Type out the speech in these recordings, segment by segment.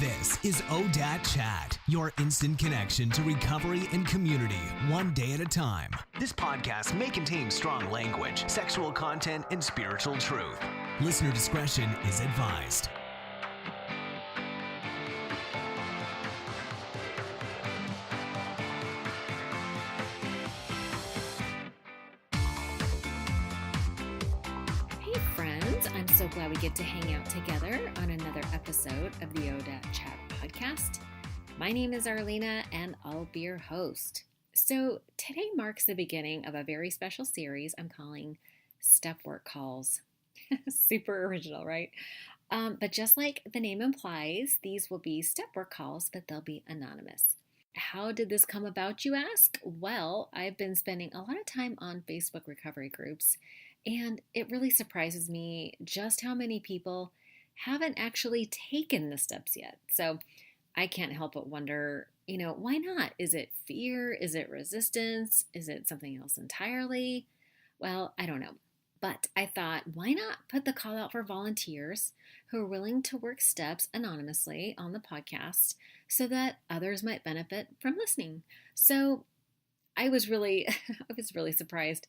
This is ODAT Chat, your instant connection to recovery and community, one day at a time. This podcast may contain strong language, sexual content, and spiritual truth. Listener discretion is advised. Hey friends, I'm so glad we get to hang out together on another episode of the ODAT Chat podcast. My name is Arlena and I'll be your host. So today marks the beginning of a very special series I'm calling Step Work Calls. Super original, right? But just like the name implies, these will be step work calls, but they'll be anonymous. How did this come about, you ask? Well, I've been spending a lot of time on Facebook recovery groups, and it really surprises me just how many people haven't actually taken the steps yet. So I can't help but wonder, why not? Is it fear? Is it resistance? Is it something else entirely? Well, I don't know. But I thought, why not put the call out for volunteers who are willing to work steps anonymously on the podcast so that others might benefit from listening? So I was really surprised.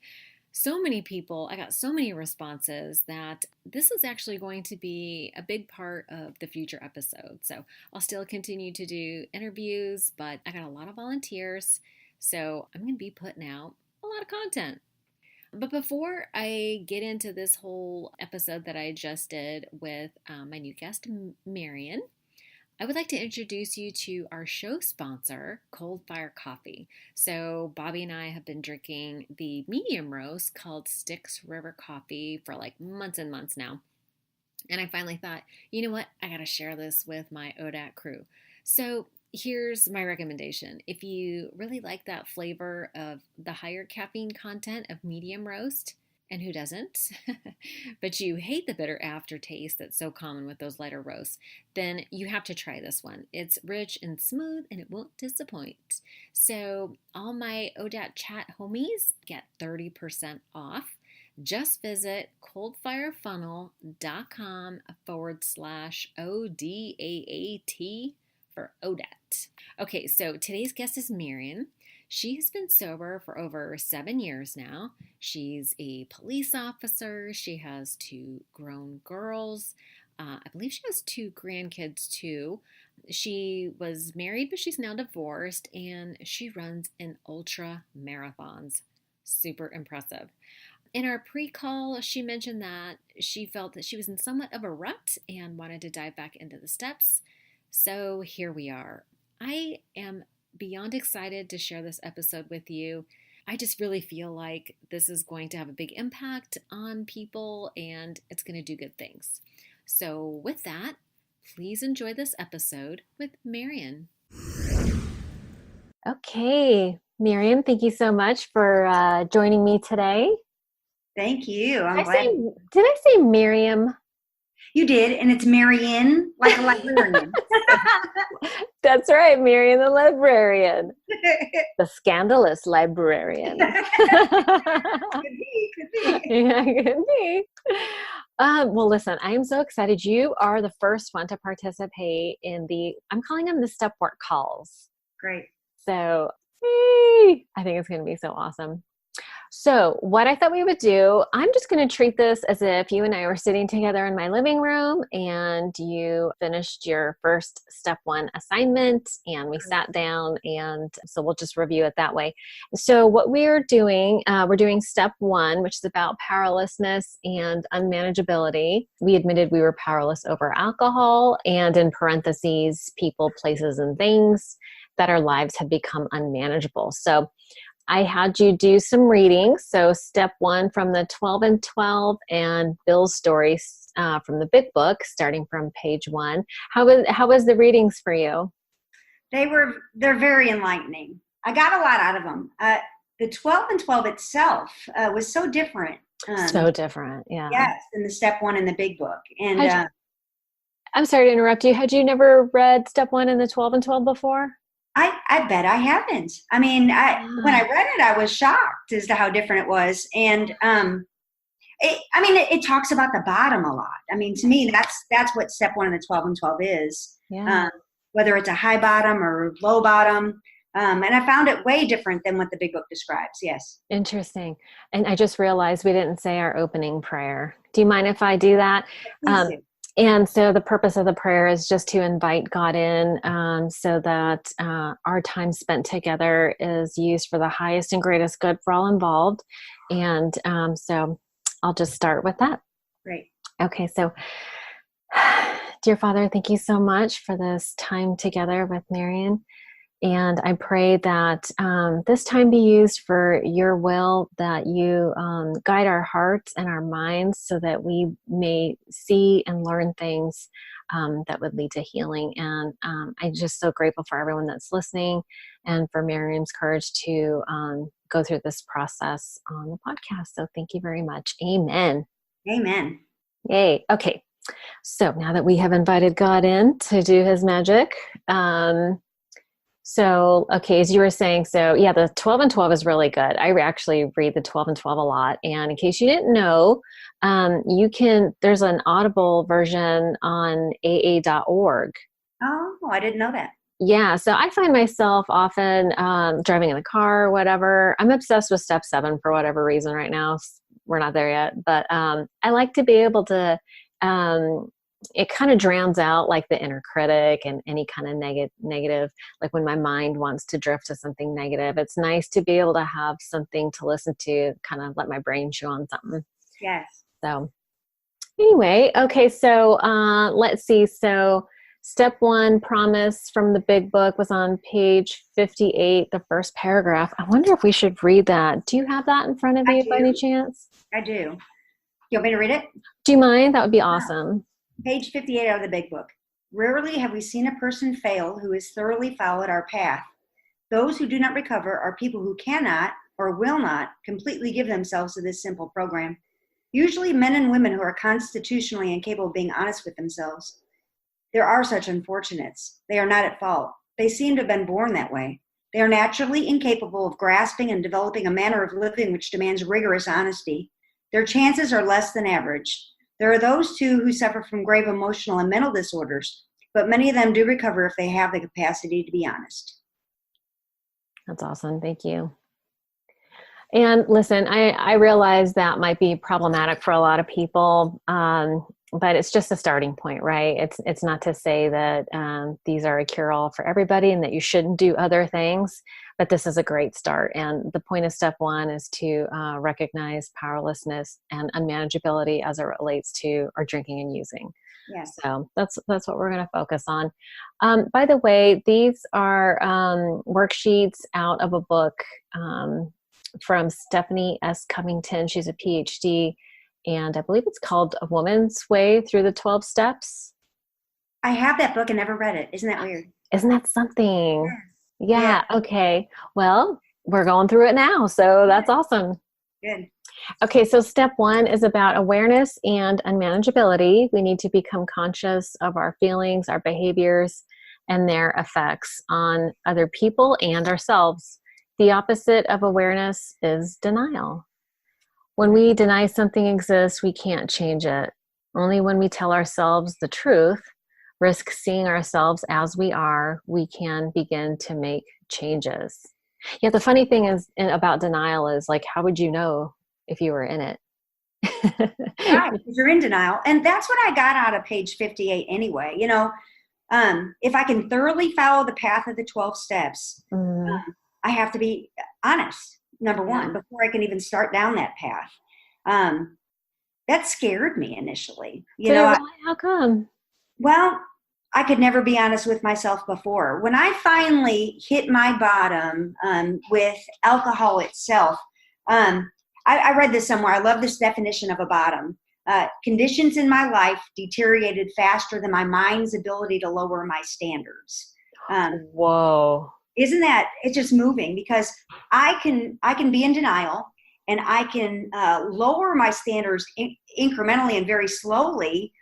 So many people, I got so many responses that this is actually going to be a big part of the future episodes. So I'll still continue to do interviews, but I got a lot of volunteers. So I'm going to be putting out a lot of content. But before I get into this whole episode that I just did with my new guest, Marion, I would like to introduce you to our show sponsor, Cold Fire Coffee. So Bobby and I have been drinking the medium roast called Styx River Coffee for like months and months now. And I finally thought, you know what? I got to share this with my ODAT crew. So here's my recommendation. If you really like that flavor of the higher caffeine content of medium roast, and who doesn't, but you hate the bitter aftertaste that's so common with those lighter roasts, then you have to try this one. It's rich and smooth and it won't disappoint. So all my ODAT Chat homies get 30% off. Just visit coldfirefunnel.com/ODAAT for ODAT. Okay, so today's guest is Marion. She has been sober for over 7 years now. She's a police officer. She has 2 grown girls. I believe she has 2 grandkids too. She was married, but she's now divorced, and she runs an ultra marathons. Super impressive. In our pre-call, she mentioned that she felt that she was in somewhat of a rut and wanted to dive back into the steps. So here we are. I am beyond excited to share this episode with you. I just really feel like this is going to have a big impact on people and it's going to do good things. So with that, please enjoy this episode with Marion. Okay, Marion, thank you so much for joining me today. Thank you. I'm glad. Did I say Miriam? You did, and it's Marion, like a librarian. That's right, Marion the librarian. The scandalous librarian. Could be. Yeah, could be. Well, listen, I am so excited. You are the first one to participate in I'm calling them the Step Work Calls. Great. So, I think it's going to be so awesome. So what I thought we would do, I'm just going to treat this as if you and I were sitting together in my living room and you finished your first step 1 assignment and we sat down, and so we'll just review it that way. So what we're doing step 1, which is about powerlessness and unmanageability. We admitted we were powerless over alcohol, and in parentheses, people, places, and things that our lives have become unmanageable. So I had you do some reading. So step 1 from the 12 and 12 and Bill's stories from the big book, starting from page 1. How was the readings for you? They're very enlightening. I got a lot out of them. The 12 and 12 itself was so different. So different, yeah. Yes, than the step 1 in the big book. And I'm sorry to interrupt you. Had you never read step 1 in the 12 and 12 before? I bet I haven't. I mean, when I read it, I was shocked as to how different it was. And it talks about the bottom a lot. I mean, to me, that's what step 1 of the 12 and 12 is. Yeah. whether it's a high bottom or low bottom. And I found it way different than what the big book describes. Yes. Interesting. And I just realized we didn't say our opening prayer. Do you mind if I do that? Please do. And so the purpose of the prayer is just to invite God in, so that our time spent together is used for the highest and greatest good for all involved. And so I'll just start with that. Great. Okay, so dear Father, thank you so much for this time together with Marion. And I pray that this time be used for your will, that you guide our hearts and our minds so that we may see and learn things that would lead to healing. And I'm just so grateful for everyone that's listening and for Miriam's courage to go through this process on the podcast. So thank you very much. Amen. Amen. Yay. Okay. So now that we have invited God in to do his magic, so, okay, as you were saying, so yeah, the 12 and 12 is really good. I actually read the 12 and 12 a lot. And in case you didn't know, there's an Audible version on aa.org. Oh, I didn't know that. Yeah. So I find myself often driving in the car or whatever. I'm obsessed with step 7 for whatever reason right now. We're not there yet, but I like to be able to, it kind of drowns out like the inner critic and any kind of negative, like when my mind wants to drift to something negative. It's nice to be able to have something to listen to, kind of let my brain chew on something. Yes. So anyway, okay, so let's see. So step 1, promise from the big book, was on page 58, the first paragraph. I wonder if we should read that. Do you have that in front of you by any chance? I do. You want me to read it? Do you mind? That would be awesome. Page 58 out of the big book. Rarely have we seen a person fail who has thoroughly followed our path. Those who do not recover are people who cannot or will not completely give themselves to this simple program. Usually men and women who are constitutionally incapable of being honest with themselves. There are such unfortunates. They are not at fault. They seem to have been born that way. They are naturally incapable of grasping and developing a manner of living which demands rigorous honesty. Their chances are less than average. There are those, too, who suffer from grave emotional and mental disorders, but many of them do recover if they have the capacity to be honest. That's awesome. Thank you. And listen, I realize that might be problematic for a lot of people, but it's just a starting point, right? It's not to say that these are a cure-all for everybody and that you shouldn't do other things, but this is a great start. And the point of step 1 is to recognize powerlessness and unmanageability as it relates to our drinking and using. Yes. So that's what we're going to focus on. By the way, these are worksheets out of a book from Stephanie S. Covington. She's a PhD, and I believe it's called A Woman's Way Through the 12 Steps. I have that book and never read it. Isn't that weird? Isn't that something? Yeah. Okay. Well, we're going through it now, so that's awesome. Good. Okay, so step 1 is about awareness and unmanageability. We need to become conscious of our feelings, our behaviors, and their effects on other people and ourselves. The opposite of awareness is denial. When we deny something exists, we can't change it. Only when we tell ourselves the truth, risk seeing ourselves as we are, we can begin to make changes. Yeah, the funny thing is about denial is, like, how would you know if you were in it? Right, because you're in denial. And that's what I got out of page 58 anyway. You know, if I can thoroughly follow the path of the 12 steps, I have to be honest, number 1, before I can even start down that path. That scared me initially. How come? Well, I could never be honest with myself before. When I finally hit my bottom with alcohol itself, I read this somewhere. I love this definition of a bottom. Conditions in my life deteriorated faster than my mind's ability to lower my standards. Whoa. Isn't that, it's just moving, because I can be in denial and I can lower my standards incrementally and very slowly.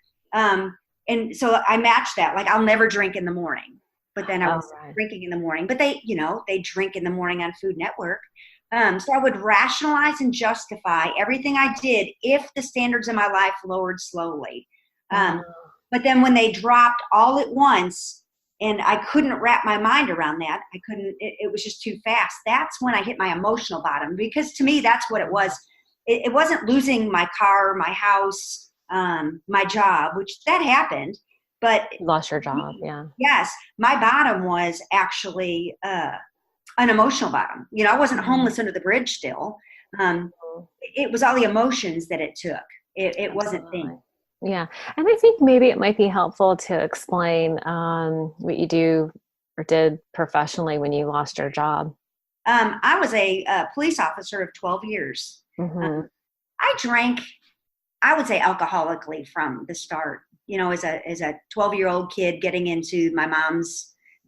And so I match that. Like, I'll never drink in the morning, but then I was drinking in the morning. But they drink in the morning on Food Network. So I would rationalize and justify everything I did if the standards of my life lowered slowly. But then when they dropped all at once, and I couldn't wrap my mind around that. It was just too fast. That's when I hit my emotional bottom, because to me, that's what it was. It wasn't losing my car, my house, my job, which that happened. But lost your job. Yeah. Yes. My bottom was actually an emotional bottom. I wasn't homeless under the bridge still. It was all the emotions that it took. It wasn't things. Yeah. And I think maybe it might be helpful to explain what you do or did professionally when you lost your job. I was a police officer of 12 years. Mm-hmm. I drank, I would say, alcoholically from the start. As a 12-year-old kid getting into my mom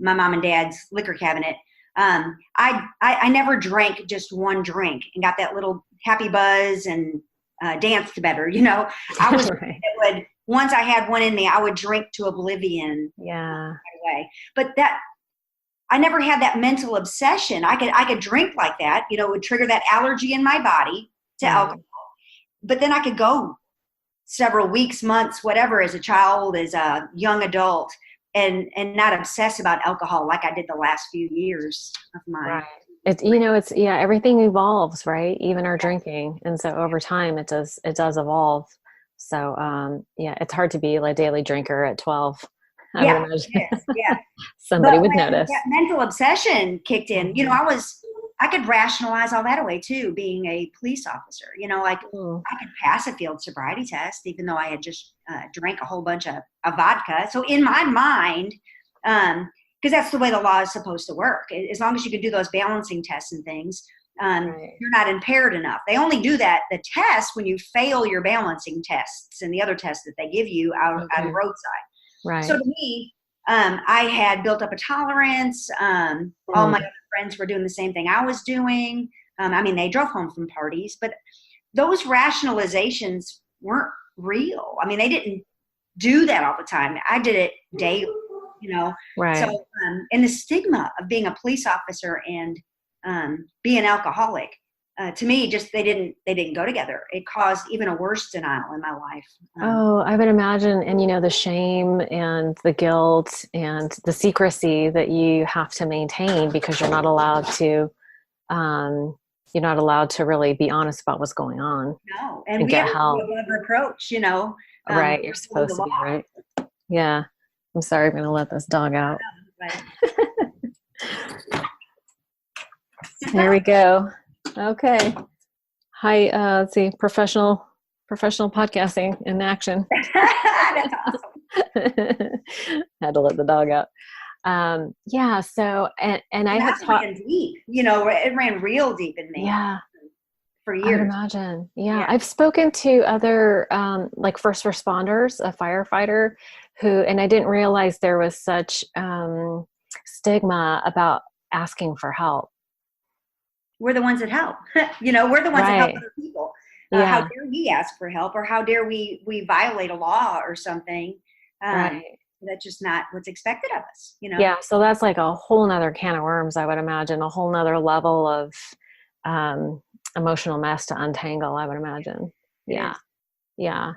and dad's liquor cabinet. I never drank just one drink and got that little happy buzz and danced better. I was right. Once I had one in me, I would drink to oblivion. Yeah. Right away. But I never had that mental obsession. I could drink like that. It would trigger that allergy in my body to alcohol. But then I could go several weeks, months, whatever, as a child, as a young adult, and not obsess about alcohol like I did the last few years of my life. Everything evolves, right? Even our drinking. And so over time it does evolve. So it's hard to be a daily drinker at 12. I would imagine. Yeah. Somebody would notice. That mental obsession kicked in. I could rationalize all that away too, being a police officer. I could pass a field sobriety test, even though I had just drank a whole bunch of vodka. So in my mind, because that's the way the law is supposed to work. As long as you can do those balancing tests and things, you're not impaired enough. They only do the test when you fail your balancing tests and the other tests that they give you out on the roadside. Right. So to me, I had built up a tolerance. All my other friends were doing the same thing I was doing. They drove home from parties, but those rationalizations weren't real. They didn't do that all the time. I did it daily, Right. So, and the stigma of being a police officer and being alcoholic, to me, just they didn't go together. It caused even a worse denial in my life. I would imagine, and the shame and the guilt and the secrecy that you have to maintain because you're not allowed to really be honest about what's going on. No, and we get have help. A love approach, right, you're supposed to be, right? Yeah. I'm sorry, I'm going to let this dog out. There we go. Okay. Hi, let's see, professional podcasting in action. That's awesome. Had to let the dog out. So, and I had talked deep, it ran real deep in me. Yeah. For years. I would imagine. Yeah. I've spoken to other, first responders, a firefighter and I didn't realize there was such, stigma about asking for help. We're the ones that help. We're the ones that help other people. How dare we ask for help, or how dare we violate a law or something? That's just not what's expected of us. Yeah. So that's like a whole nother can of worms, I would imagine, a whole nother level of emotional mess to untangle, I would imagine. Yeah. Yeah.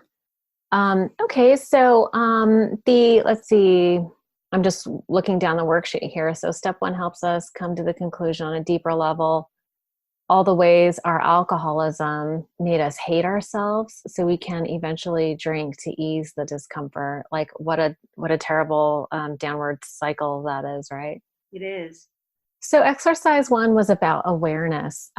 Okay. So let's see. I'm just looking down the worksheet here. So step 1 helps us come to the conclusion on a deeper level all the ways our alcoholism made us hate ourselves, so we can eventually drink to ease the discomfort. Like what a terrible downward cycle that is, right? It is. So exercise 1 was about awareness.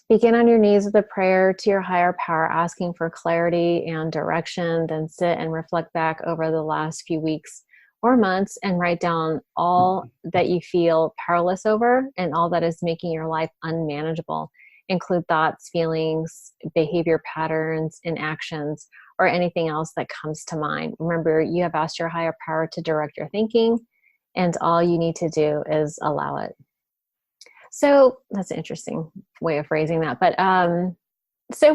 Begin on your knees with a prayer to your higher power, asking for clarity and direction. Then sit and reflect back over the last few weeks or months and write down all that you feel powerless over and all that is making your life unmanageable. Include thoughts, feelings, behavior patterns, inactions, or anything else that comes to mind. Remember, you have asked your higher power to direct your thinking, and all you need to do is allow it. So that's an interesting way of phrasing that. But so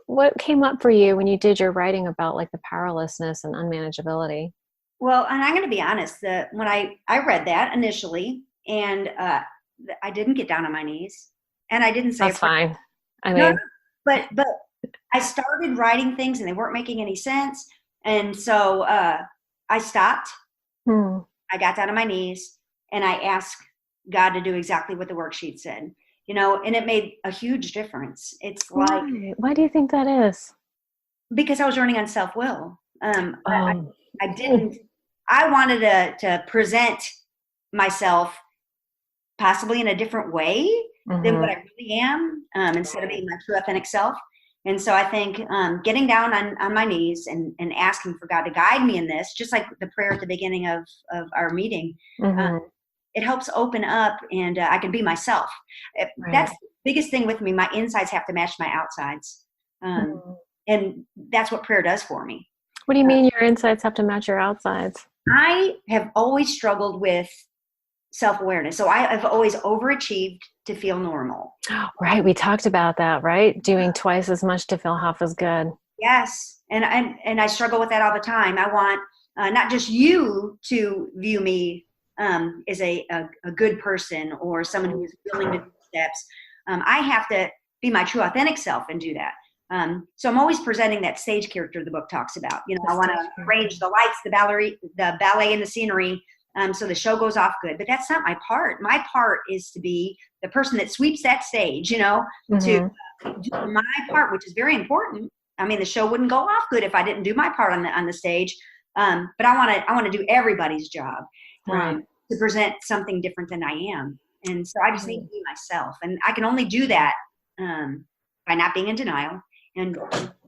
what came up for you when you did your writing about the powerlessness and unmanageability? Well, and I'm going to be honest, when I read that initially, and I didn't get down on my knees, and I didn't say that's fine. But I started writing things, and they weren't making any sense, and so I stopped, Hmm. I got down on my knees and I asked God to do exactly what the worksheet said, and it made a huge difference. It's like, Why do you think that is? because I was running on self-will. Oh. I didn't, I wanted to present myself possibly in a different way than what I really am, instead of being my true authentic self. And so I think getting down on my knees and asking for God to guide me in this, just like the prayer at the beginning of our meeting, it helps open up, and I can be myself. That's the biggest thing with me. My insides have to match my outsides. And that's what prayer does for me. What do you mean your insides have to match your outsides? I have always struggled with self-awareness. So I have always overachieved to feel normal. Right. We talked about that, right? Doing twice as much to feel half as good. Yes. And I struggle with that all the time. I want not just you to view me as a good person or someone who is willing to do steps. I have to be my true authentic self and do that. So I'm always presenting that stage character the book talks about. I want to arrange the lights, the ballet and the scenery, so the show goes off good. But that's not my part. My part is to be the person that sweeps that stage, to do my part, which is very important. I mean, the show wouldn't go off good if I didn't do my part on the stage. But I want to do everybody's job, to present something different than I am. And so I just need to be myself. And I can only do that by not being in denial and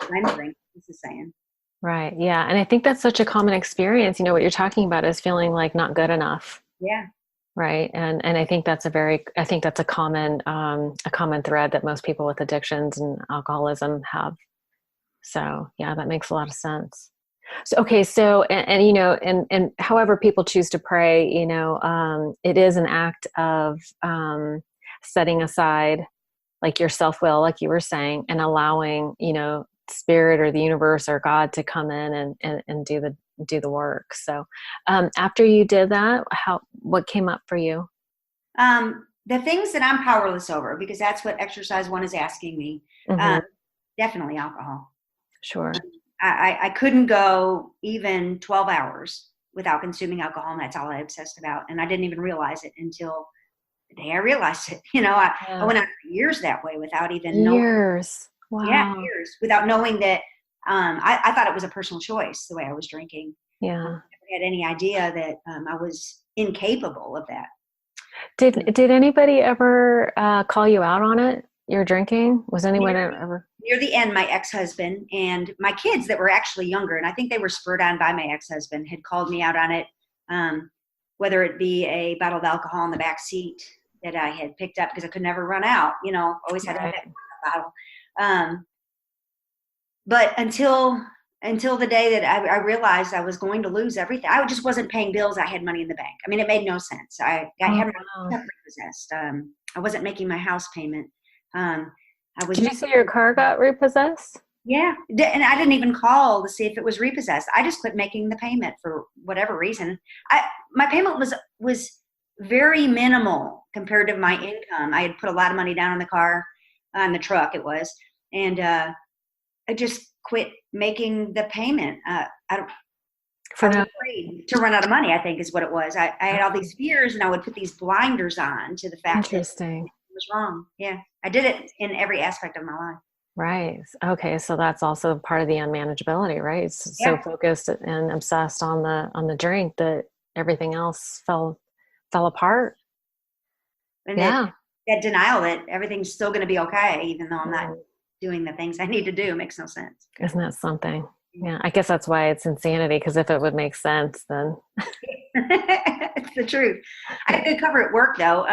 remembering, this is saying. Right. Yeah. And I think that's such a common experience. What you're talking about is feeling like not good enough. Yeah. Right. And I think that's a common thread that most people with addictions and alcoholism have. So yeah, that makes a lot of sense. So, okay. So, and however people choose to pray, it is an act of setting aside like your self-will, like you were saying, and allowing, spirit or the universe or God to come in and do the work. So after you did that, what came up for you? The things that I'm powerless over, because that's what exercise 1 is asking me. Definitely alcohol. Sure. I couldn't go even 12 hours without consuming alcohol, and that's all I obsessed about. And I didn't even realize it until the day I realized it. I went on for years that way without even knowing. Years. Wow. Yeah, years without knowing that. I thought it was a personal choice the way I was drinking. Yeah. I never had any idea that I was incapable of that. Did anybody ever call you out on it? Your drinking? Was anyone ever? Near the end, my ex-husband and my kids that were actually younger, and I think they were spurred on by my ex-husband, had called me out on it. Whether it be a bottle of alcohol in the back seat that I had picked up because I could never run out, always had to have that bottle. But until the day that I realized I was going to lose everything, I just wasn't paying bills. I had money in the bank. I mean, it made no sense. I had my stuff repossessed. I wasn't making my house payment. Did you say your car got repossessed? Yeah. And I didn't even call to see if it was repossessed. I just quit making the payment for whatever reason. My payment was very minimal compared to my income. I had put a lot of money down on the car, on the truck it was. And I just quit making the payment. I was afraid to run out of money, I think is what it was. I had all these fears, and I would put these blinders on to the fact that it was wrong. Yeah. I did it in every aspect of my life. Right. Okay. So that's also part of the unmanageability, right? It's so focused and obsessed on the drink that everything else fell apart. And that denial that everything's still going to be okay, even though I'm not doing the things I need to do, makes no sense. Isn't that something? Yeah. I guess that's why it's insanity, because if it would make sense, then. It's the truth. I had a good cover at work, though.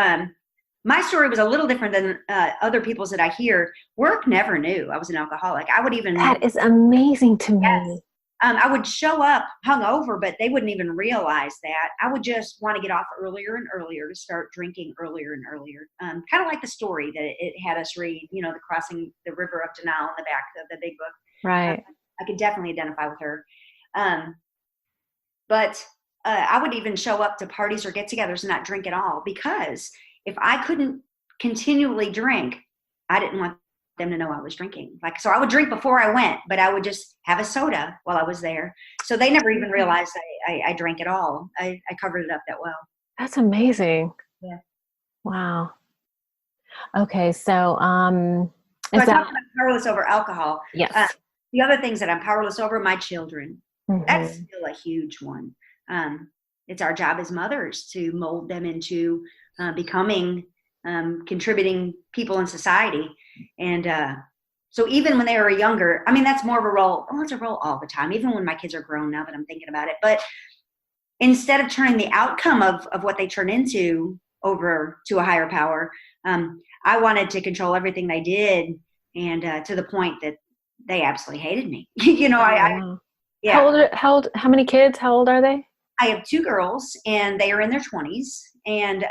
My story was a little different than other people's that I hear. Work never knew I was an alcoholic. That is amazing to me. Yes. I would show up hungover, but they wouldn't even realize that. I would just want to get off earlier and earlier to start drinking earlier and earlier. Kind of like the story that it had us read, the crossing the river of denial in the back of the big book. Right. I could definitely identify with her. But I would even show up to parties or get-togethers and not drink at all, because if I couldn't continually drink, I didn't want them to know I was drinking. Like, so I would drink before I went, but I would just have a soda while I was there. So they never even realized I drank at all. I covered it up that well. That's amazing. Yeah. Wow. Okay. So, So I talked about powerless over alcohol. Yes. The other things that I'm powerless over, my children. Mm-hmm. That's still a huge one. It's our job as mothers to mold them into becoming contributing people in society. And so even when they were younger, I mean, that's more of a role. Oh, it's a role all the time, even when my kids are grown now that I'm thinking about it. But instead of turning the outcome of what they turn into over to a higher power, I wanted to control everything they did, and to the point that they absolutely hated me. Yeah. How many kids? How old are they? I have 2 girls, and they are in their 20s. And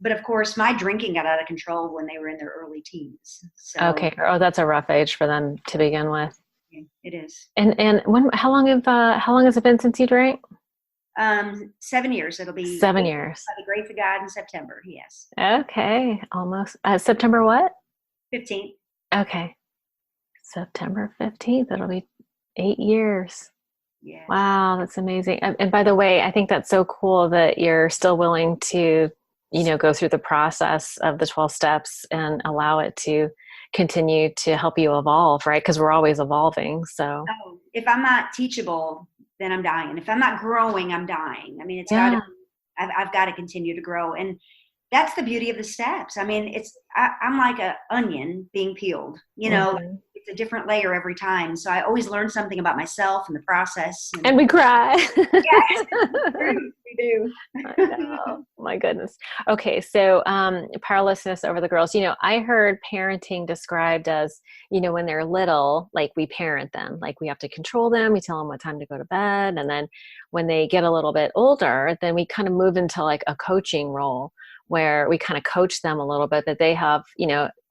but of course, my drinking got out of control when they were in their early teens. So, okay. Oh, that's a rough age for them to begin with. It is. And how long has it been since you drank? 7 years. It'll be 7 years. By the grace of God in September. Yes. Okay. Almost. September what? 15th. Okay. September 15th. It'll be 8 years. Yes. Wow. That's amazing. And by the way, I think that's so cool that you're still willing to, go through the process of the 12 steps and allow it to continue to help you evolve, right? Because we're always evolving. So if I'm not teachable, then I'm dying. If I'm not growing, I'm dying. I mean, I've got to continue to grow. And that's the beauty of the steps. I mean, I'm like an onion being peeled, Mm-hmm. It's a different layer every time. So I always learn something about myself and the process. And we cry. Yes, we do. I know. My goodness. Okay. So, powerlessness over the girls, I heard parenting described as, when they're little, like we parent them, like we have to control them. We tell them what time to go to bed. And then when they get a little bit older, then we kind of move into like a coaching role where we kind of coach them a little bit, that they have,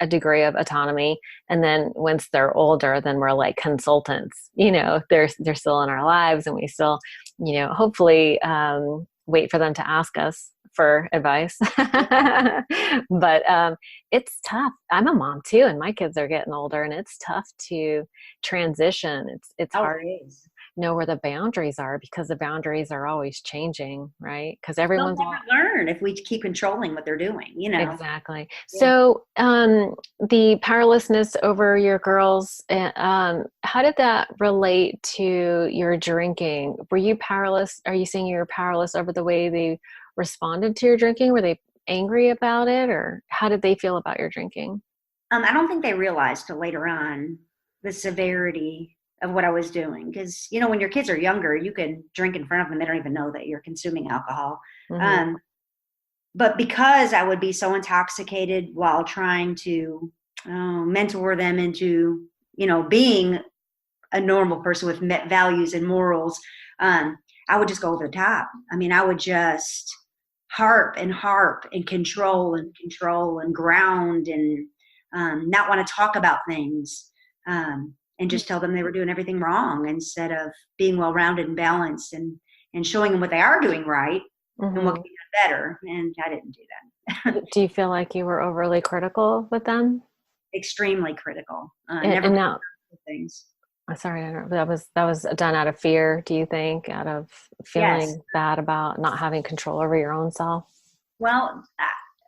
a degree of autonomy. And then once they're older, then we're like consultants, they're still in our lives, and we still, hopefully wait for them to ask us for advice. But it's tough. I'm a mom too, and my kids are getting older, and it's tough to transition. It's hard to know where the boundaries are, because the boundaries are always changing, right? Because everyone's they'll never learn if we keep controlling what they're doing, Exactly. Yeah. So the powerlessness over your girls, how did that relate to your drinking? Were you powerless? Are you saying you were powerless over the way they responded to your drinking? Were they angry about it, or how did they feel about your drinking? I don't think they realized till later on the severity of what I was doing. Because, when your kids are younger, you can drink in front of them. They don't even know that you're consuming alcohol. Mm-hmm. But because I would be so intoxicated while trying to mentor them into, being a normal person with values and morals, I would just go over the top. I mean, I would just harp and control and ground and not want to talk about things. And just tell them they were doing everything wrong, instead of being well-rounded and balanced and showing them what they are doing right. Mm-hmm. And what can be done better. And I didn't do that. Do you feel like you were overly critical with them? Extremely critical. And now, things. Sorry, that was done out of fear, do you think? Out of feeling bad about not having control over your own self? Well,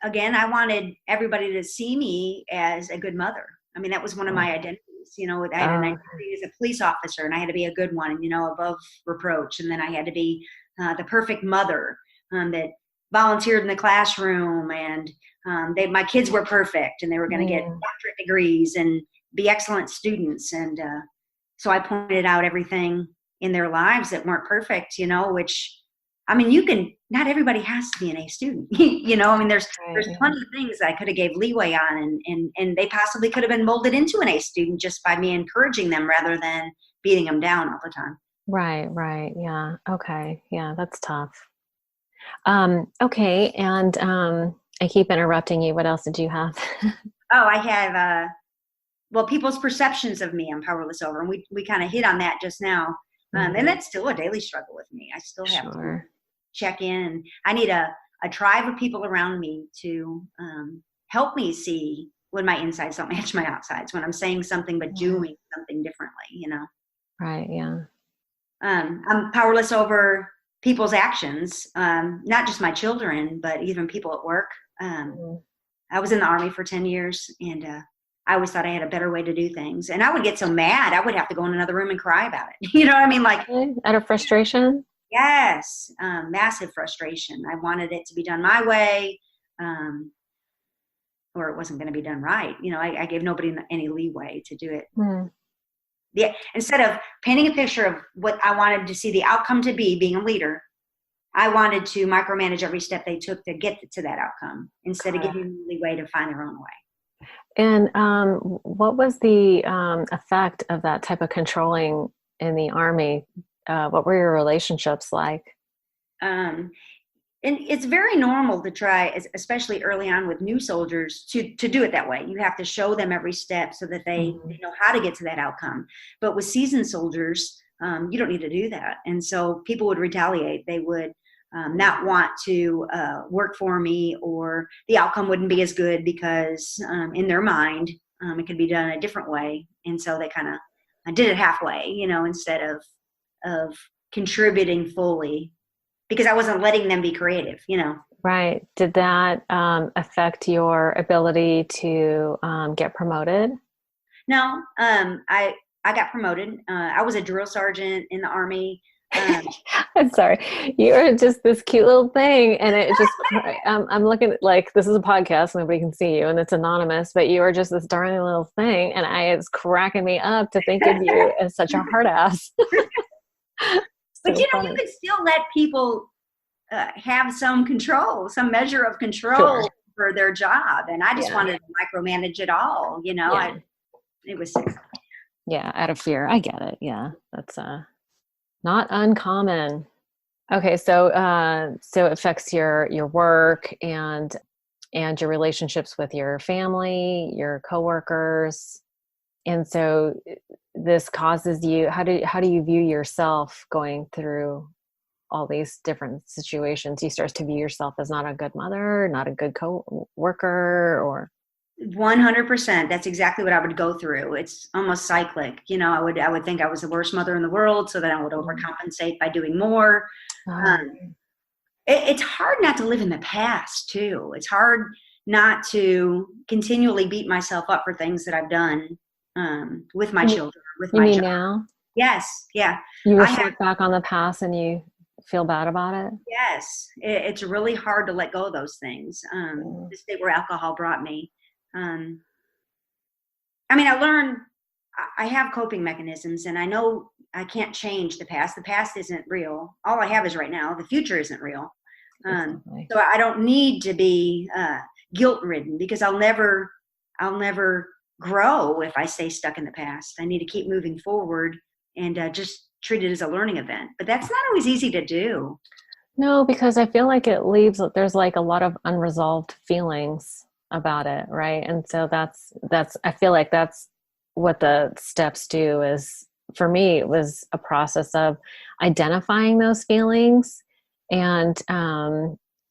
again, I wanted everybody to see me as a good mother. I mean, that was one of my identities. I had an identity as a police officer, and I had to be a good one, above reproach. And then I had to be the perfect mother that volunteered in the classroom, and my kids were perfect, and they were going to get doctorate degrees and be excellent students. And so I pointed out everything in their lives that weren't perfect, which, I mean, not everybody has to be an A student, I mean, there's plenty of things I could have gave leeway on, and they possibly could have been molded into an A student just by me encouraging them rather than beating them down all the time. Right. Yeah. Okay. Yeah. That's tough. Okay. And I keep interrupting you. What else did you have? I have, people's perceptions of me I'm powerless over. And we kind of hit on that just now. And that's still a daily struggle with me. I still have to check in. I need a tribe of people around me to help me see when my insides don't match my outsides, when I'm saying something but doing something differently, Right. Yeah. I'm powerless over people's actions, not just my children, but even people at work. I was in the Army for 10 years, and I always thought I had a better way to do things. And I would get so mad, I would have to go in another room and cry about it. You know what I mean? Like, Out of frustration? Yes, massive frustration. I wanted it to be done my way, or it wasn't going to be done right. I gave nobody any leeway to do it. Instead of painting a picture of what I wanted to see the outcome to be, being a leader, I wanted to micromanage every step they took to get to that outcome instead of giving them leeway to find their own way. And what was the effect of that type of controlling in the Army? What were your relationships like? And it's very normal to try, especially early on with new soldiers, to do it that way. You have to show them every step so that they know how to get to that outcome. But with seasoned soldiers, you don't need to do that. And so people would retaliate. They would not want to work for me, or the outcome wouldn't be as good because in their mind, it could be done a different way. And so they kind of did it halfway, instead of contributing fully, because I wasn't letting them be creative, Right. Did that affect your ability to get promoted? No, I got promoted. I was a drill sergeant in the Army. I'm sorry. You are just this cute little thing. And it just, I'm looking at, like, this is a podcast, nobody can see you and it's anonymous, but you are just this darling little thing. And it's cracking me up to think of you as such a hard ass. But you can still let people have some control, some measure of control for their job. And I just wanted to micromanage it all, it was sick. Yeah, out of fear. I get it. Yeah, that's not uncommon. Okay, so it affects your work and your relationships with your family, your coworkers. And so this causes you, how do you view yourself going through all these different situations? You start to view yourself as not a good mother, not a good co-worker, or 100%. That's exactly what I would go through. It's almost cyclic. I would think I was the worst mother in the world, so then I would overcompensate by doing more. It's hard not to live in the past too. It's hard not to continually beat myself up for things that I've done with my children, with my job. Now? Yes. Yeah. You reflect back on the past and you feel bad about it? Yes. It's really hard to let go of those things. The state where alcohol brought me. I learned I have coping mechanisms, and I know I can't change the past. The past isn't real. All I have is right now. The future isn't real. So I don't need to be guilt-ridden, because I'll never grow if I stay stuck in the past. I need to keep moving forward and just treat it as a learning event. But that's not always easy to do. No, because I feel like there's like a lot of unresolved feelings about it, right? And so that's I feel like that's what the steps do. Is, for me, it was a process of identifying those feelings and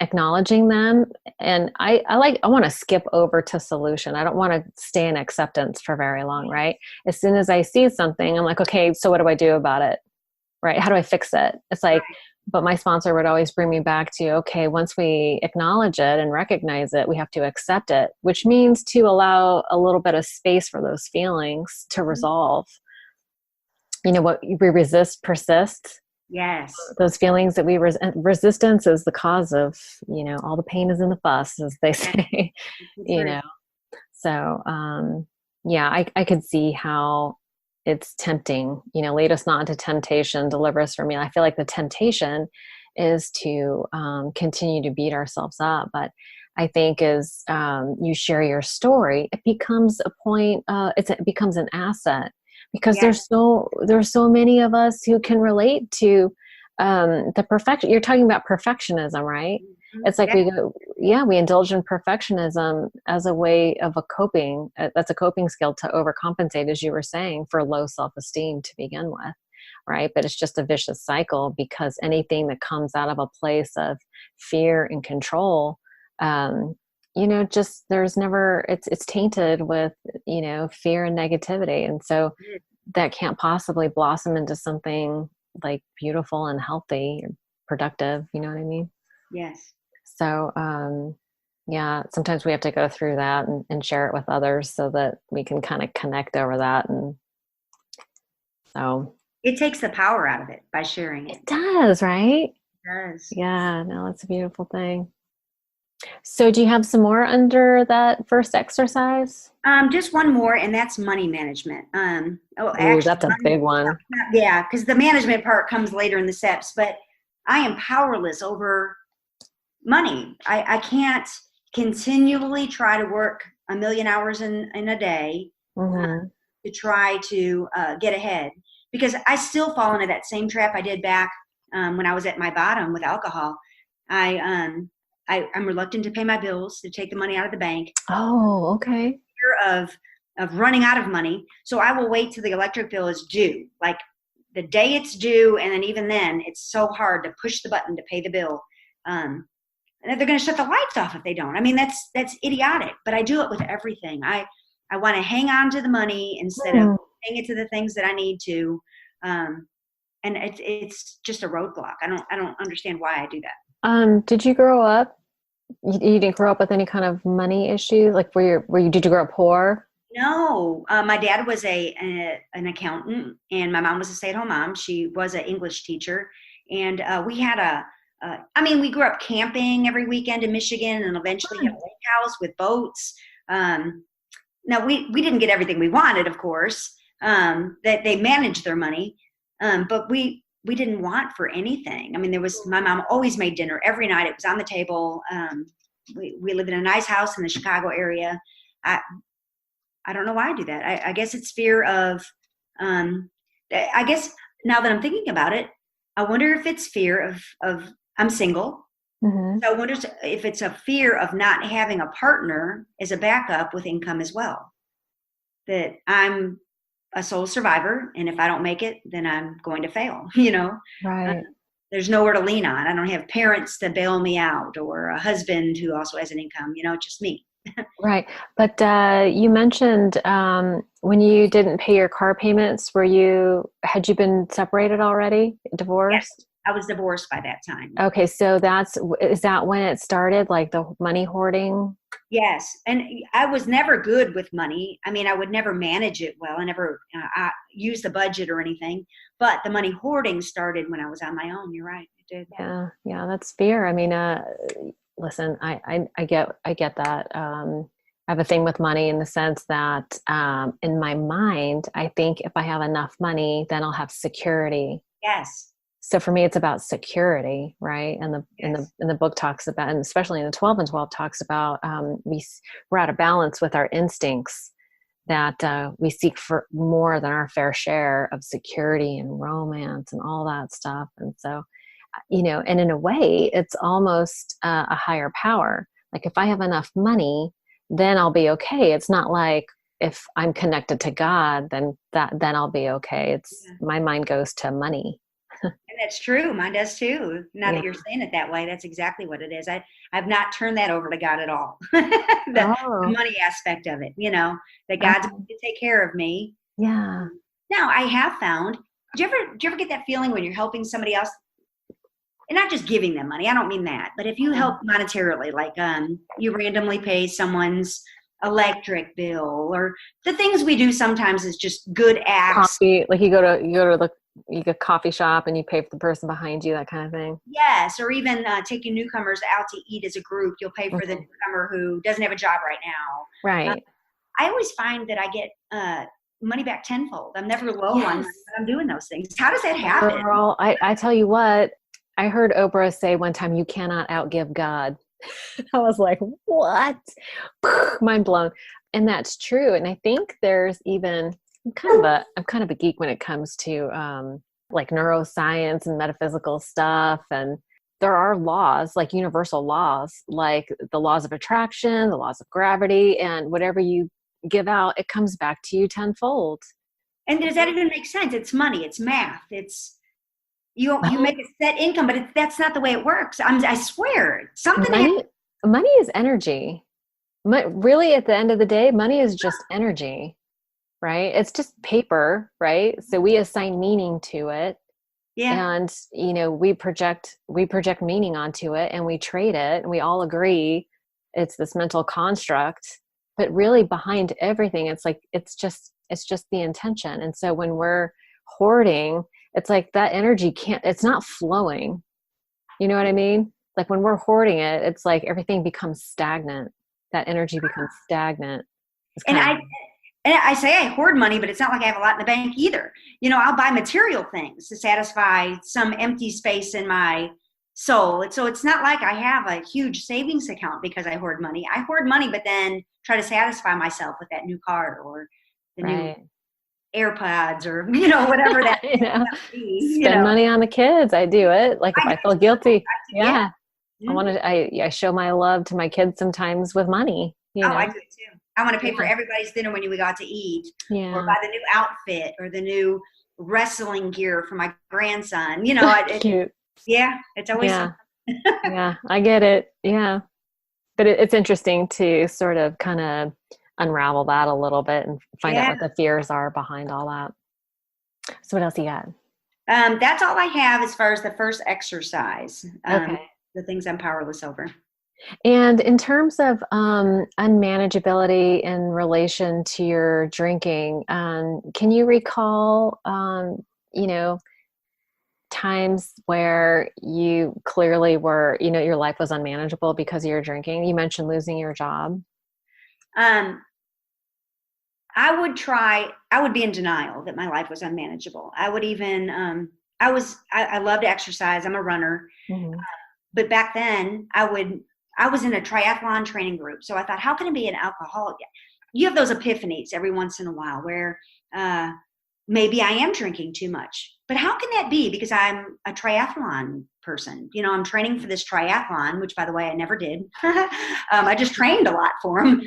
acknowledging them. And I want to skip over to solution. I don't want to stay in acceptance for very long, right? As soon as I see something, I'm like, okay, so what do I do about it? Right? How do I fix it? It's like, but my sponsor would always bring me back to, okay, once we acknowledge it and recognize it, we have to accept it, which means to allow a little bit of space for those feelings to resolve. What we resist persists. Yes. Those feelings that we resistance is the cause of, all the pain is in the fuss, as they say, So, I could see how it's tempting, lead us not into temptation, deliver us from evil. I feel like the temptation is to continue to beat ourselves up. But I think as you share your story, it becomes a point, it becomes an asset, because there's so many of us who can relate to the perfection. You're talking about perfectionism, right? It's like we indulge in perfectionism as a way of that's a coping skill to overcompensate, as you were saying, for low self-esteem to begin with, right? But it's just a vicious cycle, because anything that comes out of a place of fear and control, just there's never, it's tainted with, fear and negativity. And so that can't possibly blossom into something like beautiful and healthy or productive. You know what I mean? Yes. So, yeah, sometimes we have to go through that and share it with others so that we can kind of connect over that. And so it takes the power out of it by sharing it. It does, right? It does. Yeah, no, it's a beautiful thing. So do you have some more under that first exercise? Just one more, and that's money management. Actually, that's a big one. Yeah, because the management part comes later in the steps, but I am powerless over money. I can't continually try to work a million hours in a day to try to get ahead, because I still fall into that same trap I did back when I was at my bottom with alcohol. I'm reluctant to pay my bills, to take the money out of the bank. Oh, okay. Fear of running out of money. So I will wait till the electric bill is due, like the day it's due. And then even then, it's so hard to push the button to pay the bill. And they're going to shut the lights off if they don't. I mean, that's idiotic, but I do it with everything. I want to hang on to the money instead of paying it to the things that I need to. And it's just a roadblock. I don't understand why I do that. Did you grow up? You didn't grow up with any kind of money issue? Like did you grow up poor? No, my dad was an accountant, and my mom was a stay-at-home mom. She was an English teacher, and we had we grew up camping every weekend in Michigan, and eventually had a lake house with boats. Now we didn't get everything we wanted, of course. That they managed their money, but we didn't want for anything. I mean, my mom always made dinner every night. It was on the table. We live in a nice house in the Chicago area. I don't know why I do that. I guess it's fear of, I guess now that I'm thinking about it, I wonder if it's fear of I'm single. So I wonder if it's a fear of not having a partner as a backup with income as well. That I'm a sole survivor, and if I don't make it, then I'm going to fail, Right. There's nowhere to lean on. I don't have parents to bail me out, or a husband who also has an income, just me. Right. But you mentioned when you didn't pay your car payments, had you been separated already, divorced? Yes, I was divorced by that time. Okay, so is that when it started, like the money hoarding? Yes, and I was never good with money. I mean, I would never manage it well. I never use the budget or anything. But the money hoarding started when I was on my own. You're right, it did. Yeah, that's fear. I mean, listen, I get that. I have a thing with money in the sense that in my mind, I think if I have enough money, then I'll have security. Yes. So for me, it's about security, right? And the book talks about, and especially in the 12 and 12 talks about, we're out of balance with our instincts, that we seek for more than our fair share of security and romance and all that stuff. And so, and in a way, it's almost a higher power. Like if I have enough money, then I'll be okay. It's not like if I'm connected to God, then I'll be okay. My mind goes to money. And that's true. Mine does too. Now that you're saying it that way, that's exactly what it is. I've not turned that over to God at all. The money aspect of it, that God's going to take care of me. Yeah. Now I have found, do you ever get that feeling when you're helping somebody else, and not just giving them money? I don't mean that, but if you help monetarily, like you randomly pay someone's electric bill, or the things we do sometimes is just good acts. Coffee, like you go to a coffee shop and you pay for the person behind you, that kind of thing. Yes, or even taking newcomers out to eat as a group. You'll pay for the newcomer who doesn't have a job right now. Right. I always find that I get money back tenfold. I'm never low on money when I'm doing those things. How does that happen? Girl, I tell you what, I heard Oprah say one time, "You cannot outgive God." I was like, what? Mind blown. And that's true. And I think there's even, I'm kind of a geek when it comes to like neuroscience and metaphysical stuff. And there are laws, like universal laws, like the laws of attraction, the laws of gravity, and whatever you give out, it comes back to you tenfold. And does that even make sense? It's money. It's math. It's you make a set income, but that's not the way it works. I swear, money is energy. really, at the end of the day, money is just energy, right? It's just paper, right? So we assign meaning to it. Yeah. And, we project meaning onto it, and we trade it, and we all agree it's this mental construct, but really behind everything, it's just the intention. And so when we're hoarding, it's like that energy it's not flowing. You know what I mean? Like when we're hoarding it, it's like everything becomes stagnant. That energy becomes stagnant. And I say I hoard money, but it's not like I have a lot in the bank either. I'll buy material things to satisfy some empty space in my soul. So it's not like I have a huge savings account because I hoard money. I hoard money, but then try to satisfy myself with that new car or the new AirPods or, whatever that be, Spend money on the kids. I do it. Like if I feel guilty. Yeah. I show my love to my kids sometimes with money. I do it too. I want to pay for everybody's dinner when we got to eat, or buy the new outfit or the new wrestling gear for my grandson. Cute. Yeah, it's always something. Yeah, I get it. Yeah. But it's interesting to sort of kind of unravel that a little bit and find out what the fears are behind all that. So what else you got? That's all I have as far as the first exercise. Okay. The things I'm powerless over. And in terms of unmanageability in relation to your drinking, can you recall, times where you clearly were, your life was unmanageable because of your drinking? You mentioned losing your job. I would be in denial that my life was unmanageable. I would even, I love to exercise. I'm a runner. Mm-hmm. But back then I was in a triathlon training group. So I thought, how can I be an alcoholic? You have those epiphanies every once in a while where maybe I am drinking too much. But how can that be? Because I'm a triathlon person. I'm training for this triathlon, which, by the way, I never did. I just trained a lot for them.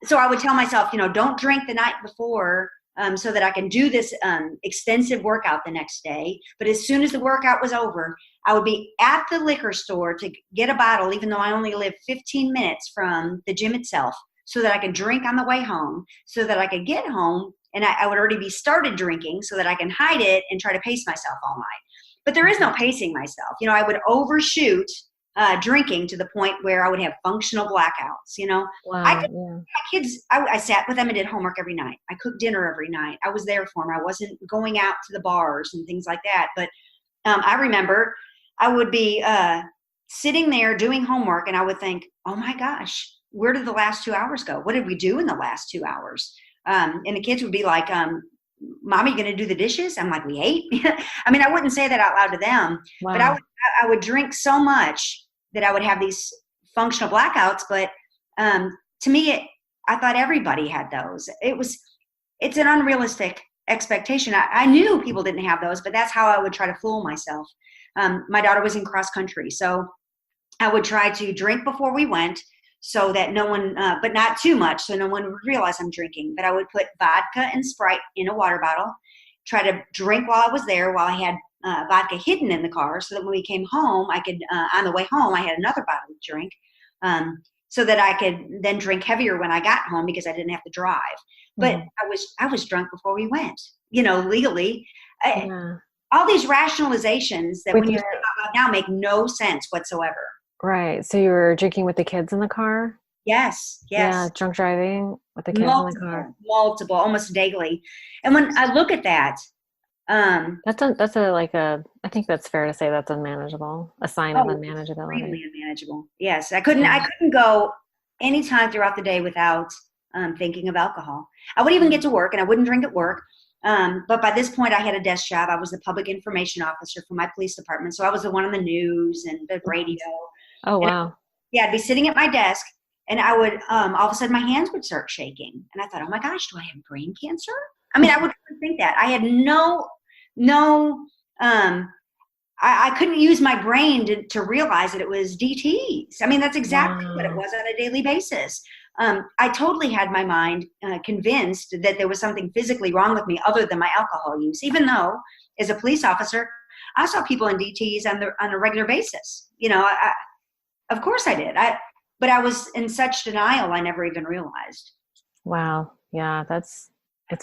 So I would tell myself, don't drink the night before so that I can do this extensive workout the next day. But as soon as the workout was over, I would be at the liquor store to get a bottle, even though I only live 15 minutes from the gym itself, so that I could drink on the way home, so that I could get home and I would already be started drinking so that I can hide it and try to pace myself all night. But there is no pacing myself. I would overshoot drinking to the point where I would have functional blackouts. Wow, my kids, I sat with them and did homework every night. I cooked dinner every night. I was there for them. I wasn't going out to the bars and things like that. But I remember I would be sitting there doing homework and I would think, oh my gosh, where did the last 2 hours go? What did we do in the last 2 hours? And the kids would be like, Mommy, going to do the dishes? I'm like, we ate? I mean, I wouldn't say that out loud to them, but I would drink so much that I would have these functional blackouts. But to me, I thought everybody had those. It's an unrealistic expectation. I knew people didn't have those, but that's how I would try to fool myself. My daughter was in cross country, so I would try to drink before we went so that no one, but not too much, so no one would realize I'm drinking. But I would put vodka and Sprite in a water bottle, try to drink while I was there, while I had vodka hidden in the car, so that when we came home, I could, on the way home, I had another bottle to drink, so that I could then drink heavier when I got home because I didn't have to drive. But I was drunk before we went, legally. All these rationalizations that when you say out loud now make no sense whatsoever. Right. So you were drinking with the kids in the car? Yes. Yeah, drunk driving with the kids in the car. Multiple, almost daily. And when I look at that, I think that's fair to say that's unmanageable. A sign of unmanageability. Extremely unmanageable. Yes. I couldn't go any time throughout the day without thinking of alcohol. I wouldn't even get to work and I wouldn't drink at work. But by this point I had a desk job. I was the public information officer for my police department. So I was the one on the news and the radio. Oh, wow. I'd be sitting at my desk and I would, all of a sudden my hands would start shaking. And I thought, oh my gosh, do I have brain cancer? I mean, I would think that. I had I couldn't use my brain to realize that it was DTs. I mean, that's exactly what it was on a daily basis. I totally had my mind convinced that there was something physically wrong with me other than my alcohol use, even though as a police officer, I saw people in DTs on a regular basis. Of course I did. but I was in such denial, I never even realized. Wow. Yeah. It's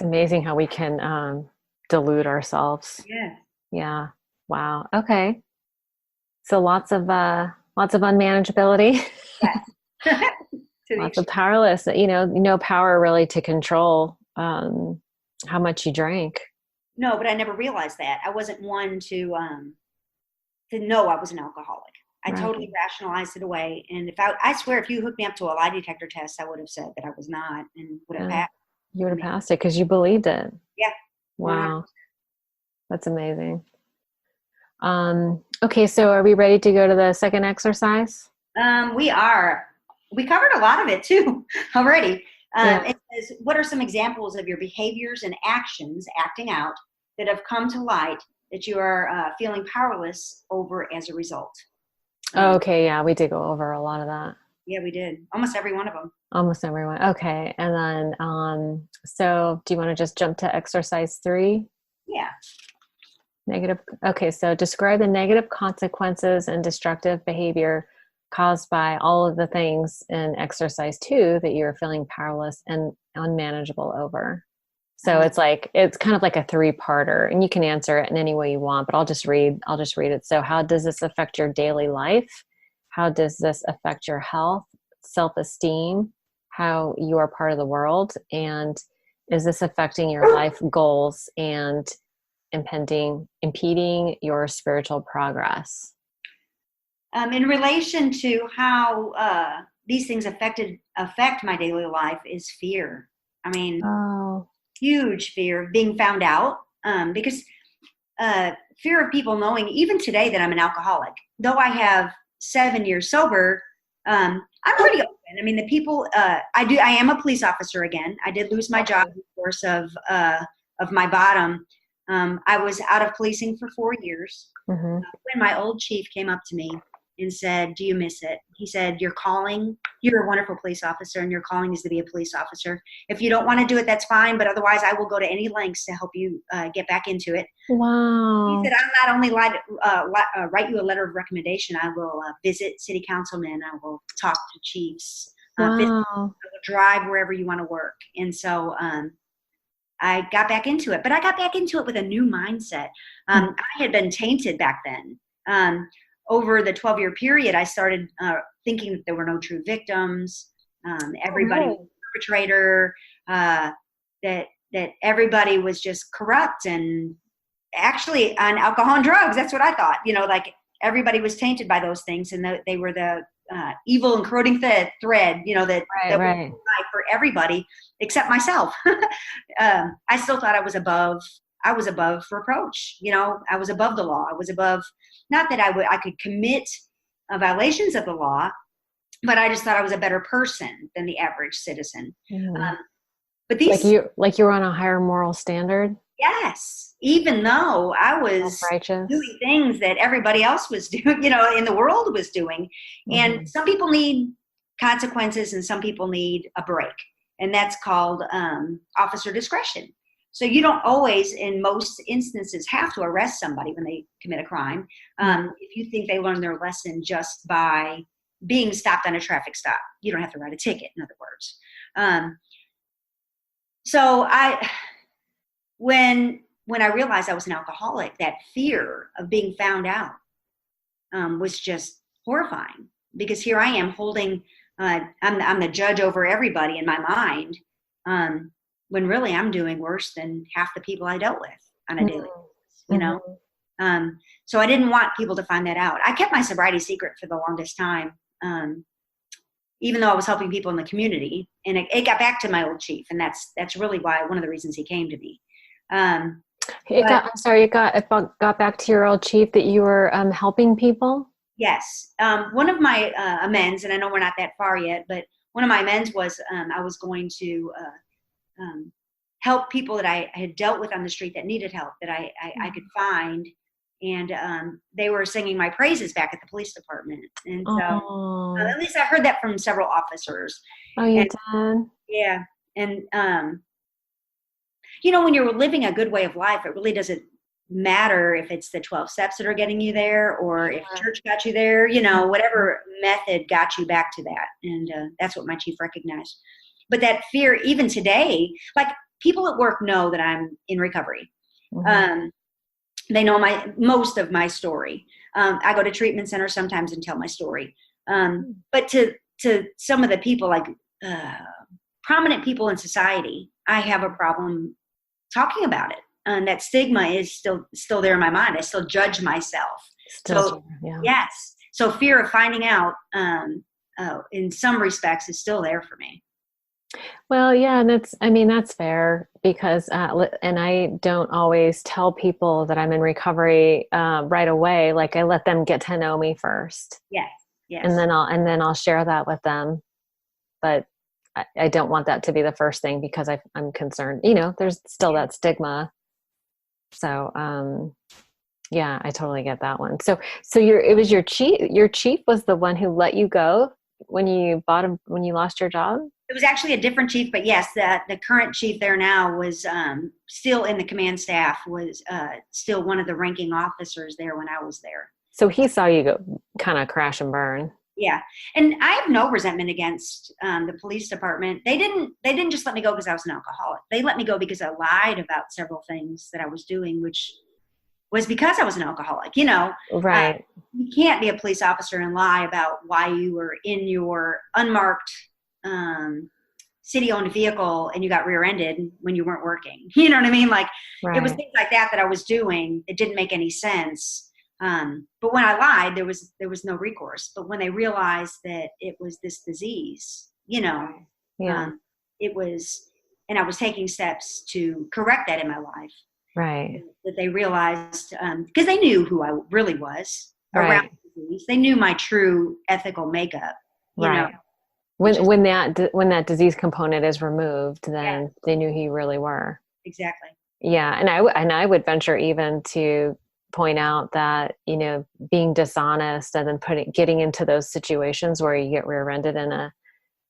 amazing how we can delude ourselves. Yeah. Yeah. Wow. Okay. So lots of unmanageability, Yeah. To the lots of extreme. powerless, no power really to control how much you drank. No, but I never realized that. I wasn't one to know I was an alcoholic. I Right. totally rationalized it away. And I swear, if you hooked me up to a lie detector test, I would have said that I was not and would have Yeah. passed. You would I have mean, passed it because you believed it. yeah. 100%. Wow. That's amazing. Okay. So are we ready to go to the second exercise? We are. We covered a lot of it too already. Yeah. It says, what are some examples of your behaviors and actions, acting out, that have come to light that you are feeling powerless over as a result? Okay. Yeah. We did go over a lot of that. Yeah, we did. Almost every one of them. Almost everyone. Okay. And then, so do you want to just jump to exercise 3? Yeah. Negative. Okay. So describe the negative consequences and destructive behavior caused by all of the things in exercise 2 that you're feeling powerless and unmanageable over. So it's kind of like a 3-parter, and you can answer it in any way you want, but I'll just read it. So how does this affect your daily life? How does this affect your health, self-esteem, how you are part of the world? And is this affecting your life goals and impeding your spiritual progress? In relation to how these things affect my daily life is fear. I mean, huge fear of being found out, because fear of people knowing, even today, that I'm an alcoholic. Though I have 7 years sober, I'm pretty open. I mean, the people, I am a police officer again. I did lose my job in the course of my bottom. I was out of policing for 4 years. Mm-hmm. When my old chief came up to me and said, "Do you miss it?" He said, "You're a wonderful police officer, and your calling is to be a police officer. If you don't want to do it, that's fine, but otherwise I will go to any lengths to help you get back into it." Wow. He said, "I'll not only write you a letter of recommendation, I will visit city councilmen, I will talk to chiefs, I will drive wherever you want to work." And so I got back into it, but I got back into it with a new mindset. I had been tainted back then. Over the 12-year period, I started thinking that there were no true victims. Everybody was a perpetrator. That everybody was just corrupt, and actually on alcohol and drugs. That's what I thought. Like everybody was tainted by those things, and they were the evil and corroding thread. That was for everybody except myself. I still thought I was above reproach. I was above the law. I was above. Not that I could commit violations of the law, but I just thought I was a better person than the average citizen. Mm-hmm. But these, like you were on a higher moral standard. Yes, even though I was doing things that everybody else was doing, in the world was doing. Mm-hmm. And some people need consequences, and some people need a break, and that's called officer discretion. So you don't always, in most instances, have to arrest somebody when they commit a crime. If you think they learned their lesson just by being stopped on a traffic stop, you don't have to write a ticket, in other words. So when I realized I was an alcoholic, that fear of being found out was just horrifying, because here I am holding, I'm the judge over everybody in my mind, when really I'm doing worse than half the people I dealt with on a daily basis, So I didn't want people to find that out. I kept my sobriety secret for the longest time, even though I was helping people in the community. And it got back to my old chief, and that's really one of the reasons he came to me. It got back to your old chief that you were helping people? Yes. One of my amends, and I know we're not that far yet, but one of my amends was I was going to help people that I had dealt with on the street that needed help, that I could find. And they were singing my praises back at the police department. And so at least I heard that from several officers. Oh, you did? Yeah. And, when you're living a good way of life, it really doesn't matter if it's the 12 steps that are getting you there or if church got you there, whatever method got you back to that. And that's what my chief recognized. But that fear, even today, like people at work know that I'm in recovery. Mm-hmm. They know most of my story. I go to treatment centers sometimes and tell my story. But to some of the people, like prominent people in society, I have a problem talking about it. And that stigma is still there in my mind. I still judge myself. Yes. So fear of finding out in some respects is still there for me. Well, yeah, and that's fair because, and I don't always tell people that I'm in recovery right away. Like I let them get to know me first. Yes. And then I'll share that with them. But I don't want that to be the first thing because I'm concerned. There's still that stigma. So, yeah, I totally get that one. So it was your chief was the one who let you go when you lost your job? It was actually a different chief, but yes, the current chief there now was still in the command staff, was still one of the ranking officers there when I was there. So he saw you go kind of crash and burn. Yeah. And I have no resentment against the police department. They didn't just let me go because I was an alcoholic. They let me go because I lied about several things that I was doing, which was because I was an alcoholic, Right. You can't be a police officer and lie about why you were in your unmarked city-owned vehicle and you got rear-ended when you weren't working. You know what I mean? Like It was things like that I was doing. It didn't make any sense. But when I lied, there was no recourse. But when they realized that it was this disease, it was, and I was taking steps to correct that in my life. Right. That they realized, because they knew who I really was around the disease. They knew my true ethical makeup. You know. When that disease component is removed, then they knew who you really were. Exactly. Yeah, and I would venture even to point out that being dishonest and then getting into those situations where you get rear-ended in a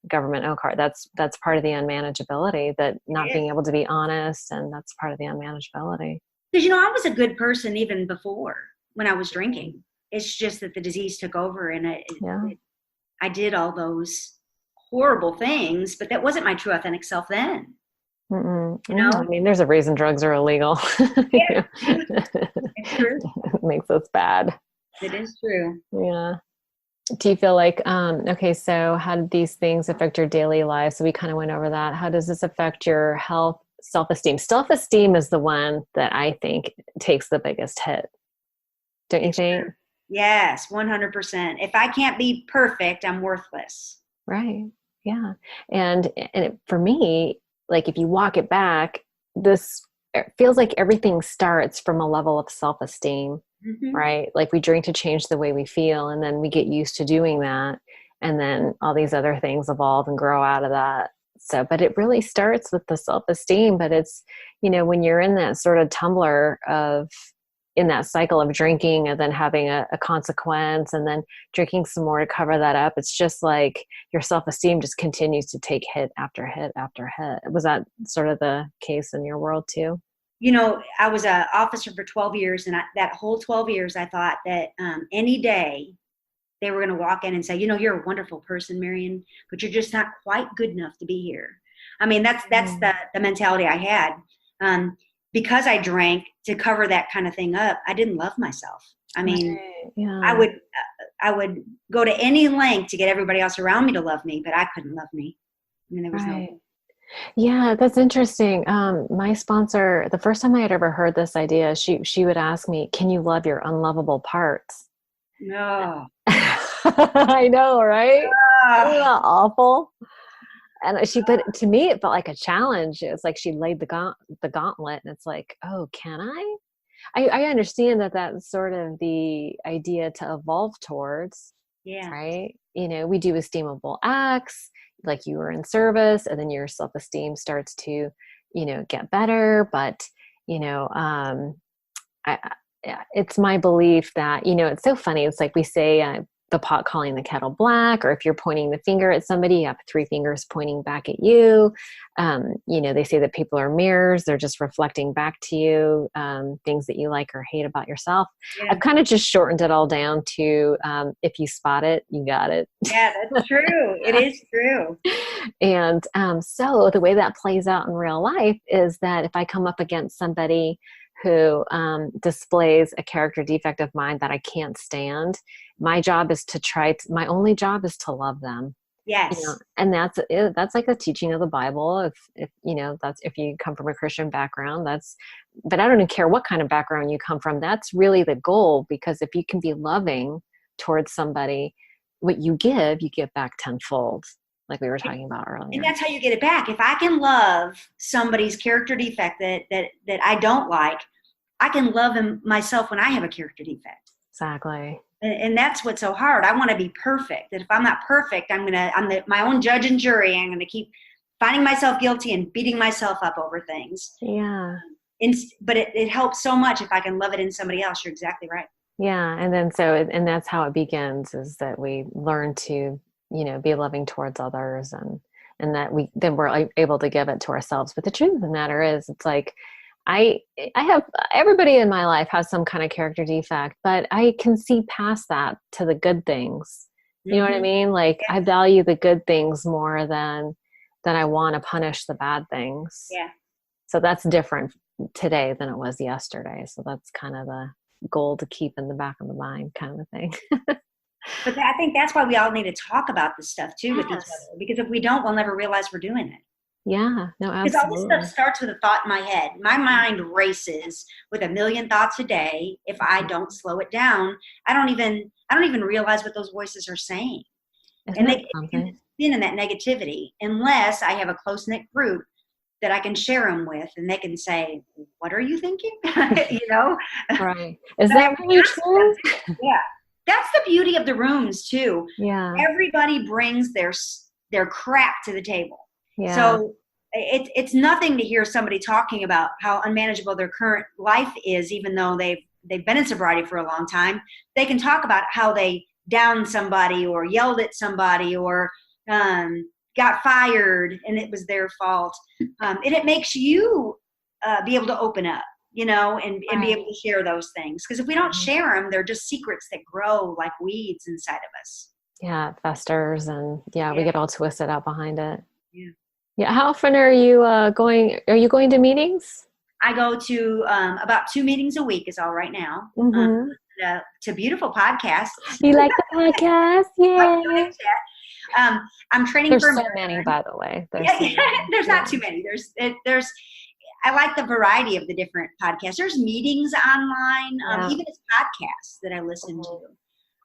government O-card, that's part of the unmanageability, that not being able to be honest, and that's part of the unmanageability. Because I was a good person even before when I was drinking. It's just that the disease took over, and I did all those horrible things, but that wasn't my true authentic self then. I mean, there's a reason drugs are illegal. Yeah. It's true. It makes us bad. It is true. Yeah. Do you feel like, okay, so how did these things affect your daily life? So we kind of went over that. How does this affect your health, self-esteem? Self-esteem is the one that I think takes the biggest hit. Don't you think? Yes, 100%. If I can't be perfect, I'm worthless. Right. Yeah. And for me, like if you walk it back, it feels like everything starts from a level of self-esteem, right? Like we drink to change the way we feel, and then we get used to doing that. And then all these other things evolve and grow out of that. So, but it really starts with the self-esteem, but it's, when you're in that sort of tumbler in that cycle of drinking and then having a consequence and then drinking some more to cover that up, it's just like your self-esteem just continues to take hit after hit after hit. Was that sort of the case in your world too? I was an officer for 12 years, and that whole 12 years, I thought that any day they were going to walk in and say, you're a wonderful person, Marion, but you're just not quite good enough to be here. I mean, that's the mentality I had. Because I drank to cover that kind of thing up, I didn't love myself. I mean, I would go to any length to get everybody else around me to love me, but I couldn't love me. I mean, there was no. Yeah, that's interesting. My sponsor, the first time I had ever heard this idea, she would ask me, "Can you love your unlovable parts?" No. I know, right? Isn't that awful? And but to me, it felt like a challenge. It's like she laid the gauntlet, and it's like, oh, can I? I understand that that's sort of the idea to evolve towards. Yeah. Right. We do esteemable acts, like you were in service, and then your self-esteem starts to, get better. But, it's my belief that, it's so funny. It's like we say, the pot calling the kettle black, or if you're pointing the finger at somebody, you have 3 fingers pointing back at you. They say that people are mirrors. They're just reflecting back to you things that you like or hate about yourself. Yeah. I've kind of just shortened it all down to if you spot it, you got it. Yeah, that's true. It is true. And so the way that plays out in real life is that if I come up against somebody who displays a character defect of mine that I can't stand, my job is my only job is to love them. Yes. And that's like a teaching of the Bible. If you come from a Christian background, but I don't even care what kind of background you come from. That's really the goal, because if you can be loving towards somebody, what you give back tenfold, like we were talking about earlier. And that's how you get it back. If I can love somebody's character defect that I don't like, I can love myself when I have a character defect. Exactly. And that's what's so hard. I want to be perfect. That if I'm not perfect, I'm my own judge and jury. I'm going to keep finding myself guilty and beating myself up over things. Yeah. But it helps so much if I can love it in somebody else. You're exactly right. Yeah. And then and that's how it begins, is that we learn to, be loving towards others, and that we're able to give it to ourselves. But the truth of the matter is, it's like, I have, everybody in my life has some kind of character defect, but I can see past that to the good things. You know what I mean? Like, I value the good things more than I want to punish the bad things. Yeah. So that's different today than it was yesterday. So that's kind of the goal to keep in the back of the mind, kind of a thing. But I think that's why we all need to talk about this stuff too with each other, because if we don't, we'll never realize we're doing it. Yeah, no, absolutely. Because all this stuff starts with a thought in my head. My mind races with a million thoughts a day. If I don't slow it down, I don't even realize what those voices are saying. Isn't and they can spin in that negativity unless I have a close-knit group that I can share them with, and they can say, "What are you thinking?" Right? Is that really true? Yeah, that's the beauty of the rooms too. Yeah, everybody brings their crap to the table. Yeah. So it's nothing to hear somebody talking about how unmanageable their current life is, even though they've been in sobriety for a long time. They can talk about how they downed somebody or yelled at somebody or got fired and it was their fault. And it makes you be able to open up, and be able to share those things. Because if we don't share them, they're just secrets that grow like weeds inside of us. Yeah, it festers, and we get all twisted out behind it. Yeah. Yeah. How often are you going? Are you going to meetings? I go to about 2 meetings a week is all right now. Mm-hmm. To beautiful podcasts. You like the podcast? Yeah. I'm training. There's so many, by the way. There's not too many. There's. I like the variety of the different podcasts. There's meetings online, even as podcasts that I listen to.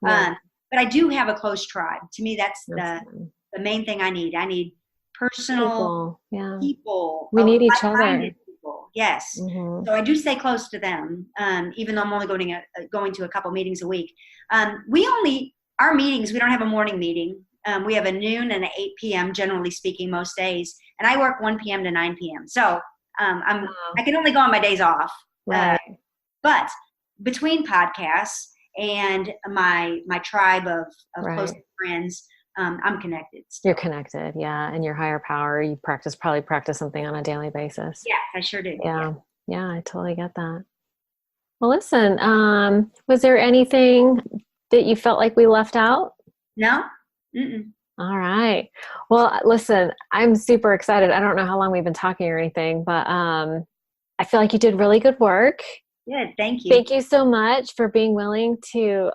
Yeah. But I do have a close tribe. To me, that's the main thing I need. I need personal people. We need each other. People. Yes. Mm-hmm. So I do stay close to them, even though I'm only going to a couple meetings a week. Our meetings, we don't have a morning meeting. We have a noon and an 8 p.m. generally speaking most days. And I work 1 p.m. to 9 p.m. So I can only go on my days off. Right. But between podcasts and my tribe of close friends, I'm connected. You're connected, yeah. And your higher power, you probably practice something on a daily basis. Yeah, I sure do. Yeah, I totally get that. Well, listen, was there anything that you felt like we left out? No. Mm-mm. All right. Well, listen, I'm super excited. I don't know how long we've been talking or anything, but I feel like you did really good work. Good. Thank you. Thank you so much for being willing to,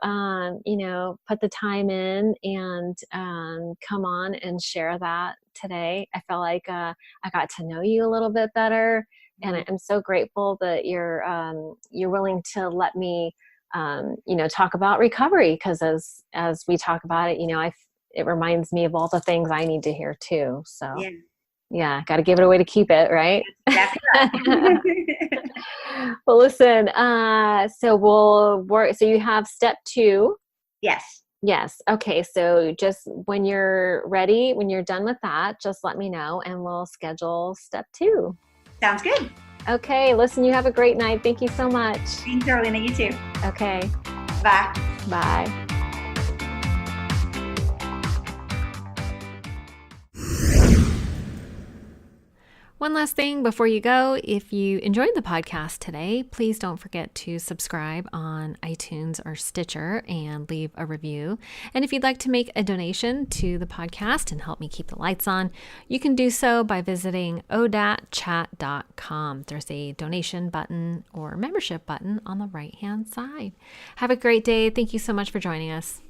put the time in and come on and share that today. I felt like I got to know you a little bit better, and I'm so grateful that you're willing to let me, talk about recovery, because as we talk about it, it reminds me of all the things I need to hear too. So yeah, got to give it away to keep it, right? That's right. Well, listen, so we'll work. So you have step 2. Yes. Okay. So just when you're ready, when you're done with that, just let me know and we'll schedule step 2. Sounds good. Okay. Listen, you have a great night. Thank you so much. Thanks, Arlena. You too. Okay. Bye. Bye. One last thing before you go, if you enjoyed the podcast today, please don't forget to subscribe on iTunes or Stitcher and leave a review. And if you'd like to make a donation to the podcast and help me keep the lights on, you can do so by visiting odatchat.com. There's a donation button or membership button on the right-hand side. Have a great day. Thank you so much for joining us.